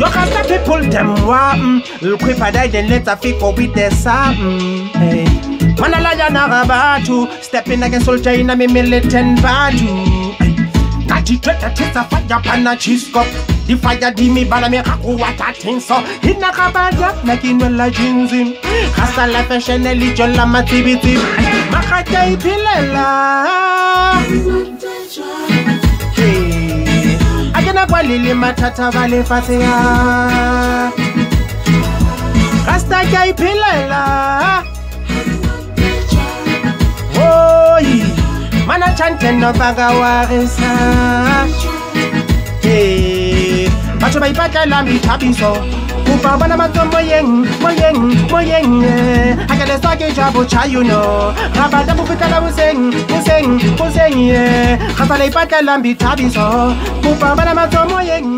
You have the people them want quick for die then let a fiko with the something. Hey, man a lion a battle, stepping like a soldier in a militant battle. Kaji tweta testa fire pan a cheese cup. The fire di me bala me kaku wata ting so. Hina kabada like in la jinzim. Hasta la fashion religion la matibiti. Makata ipilela. Hey, agena kwa lili matata vale fatea. Hasta ka ipilela. Oh, mana chanten no bagawarisa. Hey, bacho ba ipaka la mi tabiso. Kupa bana mato moyeng. Agade sake jabo chayuno. Rabada bufika la useng. Kapala ipaka la mi tabiso. Kupa bana mato moyeng.